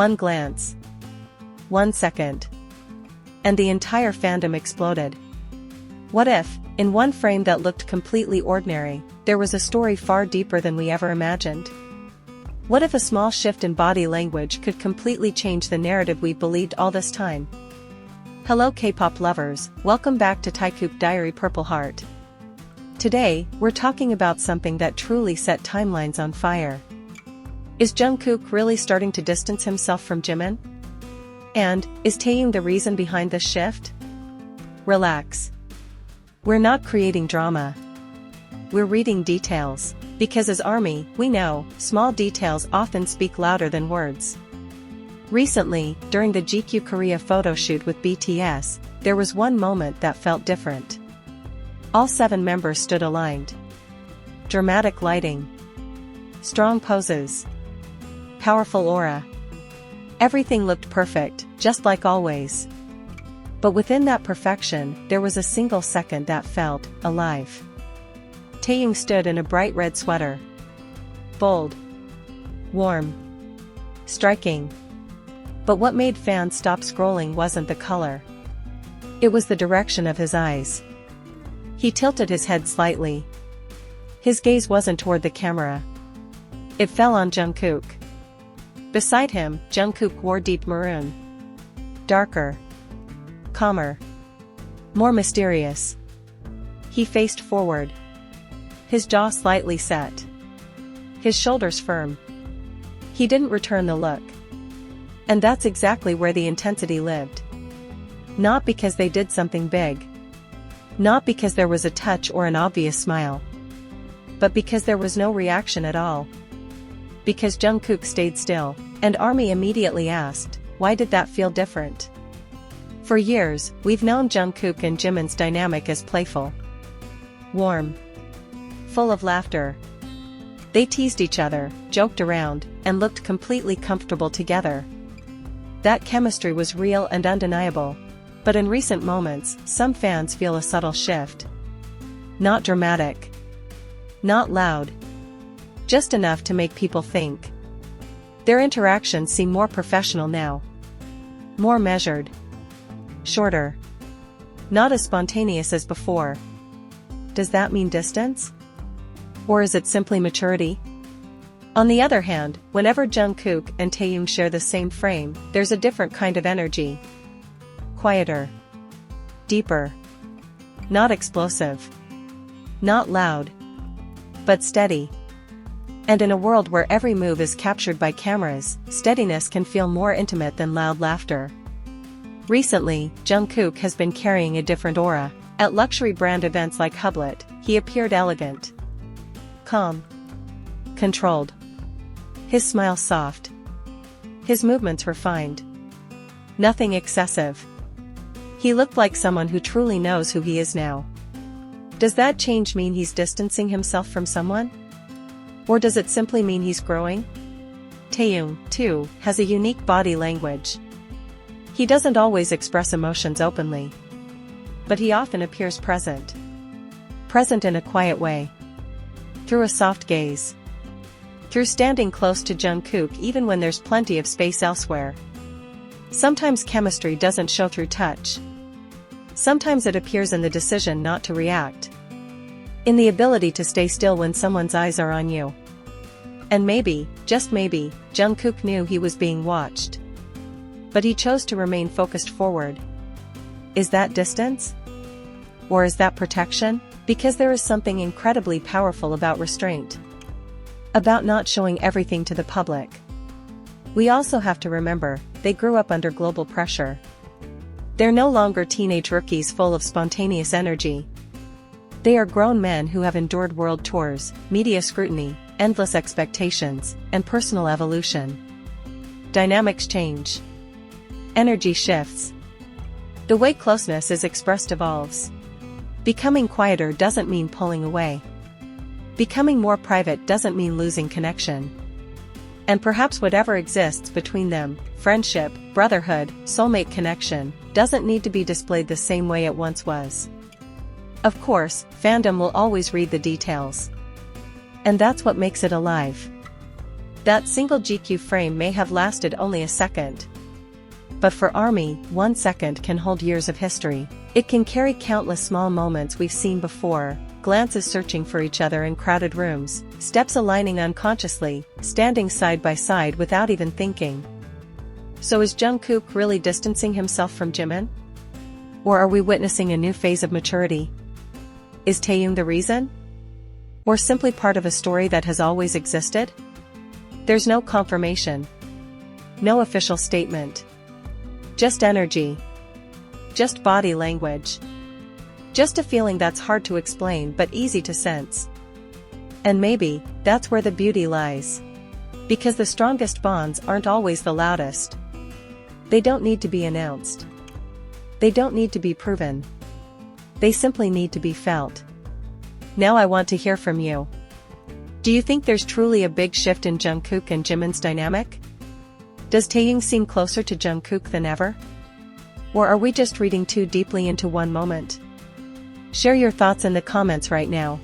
One glance. 1 second. And the entire fandom exploded. What if, in one frame that looked completely ordinary, there was a story far deeper than we ever imagined? What if a small shift in body language could completely change the narrative we believed all this time? Hello K-pop lovers, welcome back to Taekook Diary Purple Heart. Today, we're talking about something that truly set timelines on fire. Is Jungkook really starting to distance himself from Jimin? And, is Taehyung the reason behind this shift? Relax. We're not creating drama. We're reading details, because as ARMY, we know, small details often speak louder than words. Recently, during the Jikook Korea photoshoot with BTS, there was one moment that felt different. All 7 members stood aligned. Dramatic lighting. Strong poses. Powerful aura. Everything looked perfect, just like always. But within that perfection, there was a single second that felt alive. Taehyung stood in a bright red sweater. Bold. Warm. Striking. But what made fans stop scrolling wasn't the color. It was the direction of his eyes. He tilted his head slightly. His gaze wasn't toward the camera. It fell on Jungkook. Beside him, Jungkook wore deep maroon. Darker. Calmer. More mysterious. He faced forward. His jaw slightly set. His shoulders firm. He didn't return the look. And that's exactly where the intensity lived. Not because they did something big. Not because there was a touch or an obvious smile. But because there was no reaction at all. Because Jungkook stayed still, and ARMY immediately asked, why did that feel different? For years, we've known Jungkook and Jimin's dynamic as playful. Warm. Full of laughter. They teased each other, joked around, and looked completely comfortable together. That chemistry was real and undeniable. But in recent moments, some fans feel a subtle shift. Not dramatic. Not loud. Just enough to make people think. Their interactions seem more professional now. More measured. Shorter. Not as spontaneous as before. Does that mean distance? Or is it simply maturity? On the other hand, whenever Jungkook and Taehyung share the same frame, there's a different kind of energy. Quieter. Deeper. Not explosive. Not loud. But steady. And in a world where every move is captured by cameras, steadiness can feel more intimate than loud laughter. Recently, Jungkook has been carrying a different aura. At luxury brand events like Hublet, he appeared elegant. Calm. Controlled. His smile soft. His movements refined. Nothing excessive. He looked like someone who truly knows who he is now. Does that change mean he's distancing himself from someone? Or does it simply mean he's growing? Taehyung, too, has a unique body language. He doesn't always express emotions openly. But he often appears present. Present in a quiet way. Through a soft gaze. Through standing close to Jungkook even when there's plenty of space elsewhere. Sometimes chemistry doesn't show through touch. Sometimes it appears in the decision not to react. In the ability to stay still when someone's eyes are on you. And maybe, just maybe, Jungkook knew he was being watched. But he chose to remain focused forward. Is that distance? Or is that protection? Because there is something incredibly powerful about restraint. About not showing everything to the public. We also have to remember, they grew up under global pressure. They're no longer teenage rookies full of spontaneous energy. They are grown men who have endured world tours, media scrutiny, endless expectations, and personal evolution. Dynamics change. Energy shifts. The way closeness is expressed evolves. Becoming quieter doesn't mean pulling away. Becoming more private doesn't mean losing connection. And perhaps whatever exists between them, friendship, brotherhood, soulmate connection, doesn't need to be displayed the same way it once was. Of course, fandom will always read the details. And that's what makes it alive. That single GQ frame may have lasted only a second. But for ARMY, 1 second can hold years of history. It can carry countless small moments we've seen before, glances searching for each other in crowded rooms, steps aligning unconsciously, standing side by side without even thinking. So is Jungkook really distancing himself from Jimin? Or are we witnessing a new phase of maturity? Is Taehyung the reason? Or simply part of a story that has always existed? There's no confirmation. No official statement. Just energy. Just body language. Just a feeling that's hard to explain but easy to sense. And maybe, that's where the beauty lies. Because the strongest bonds aren't always the loudest. They don't need to be announced. They don't need to be proven. They simply need to be felt. Now I want to hear from you. Do you think there's truly a big shift in Jungkook and Jimin's dynamic? Does Taehyung seem closer to Jungkook than ever? Or are we just reading too deeply into one moment? Share your thoughts in the comments right now.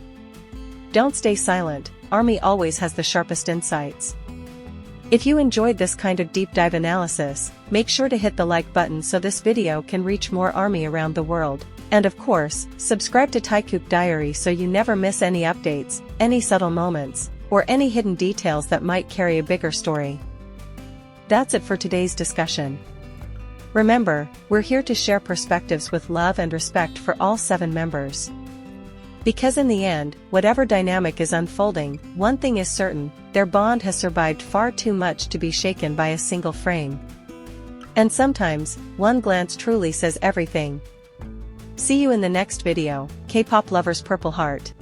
Don't stay silent, ARMY always has the sharpest insights. If you enjoyed this kind of deep dive analysis, make sure to hit the like button so this video can reach more ARMY around the world. And of course, subscribe to Taekook Diary so you never miss any updates, any subtle moments, or any hidden details that might carry a bigger story. That's it for today's discussion. Remember, we're here to share perspectives with love and respect for all 7 members. Because in the end, whatever dynamic is unfolding, one thing is certain, their bond has survived far too much to be shaken by a single frame. And sometimes, one glance truly says everything. See you in the next video, K-pop lovers Purple Heart.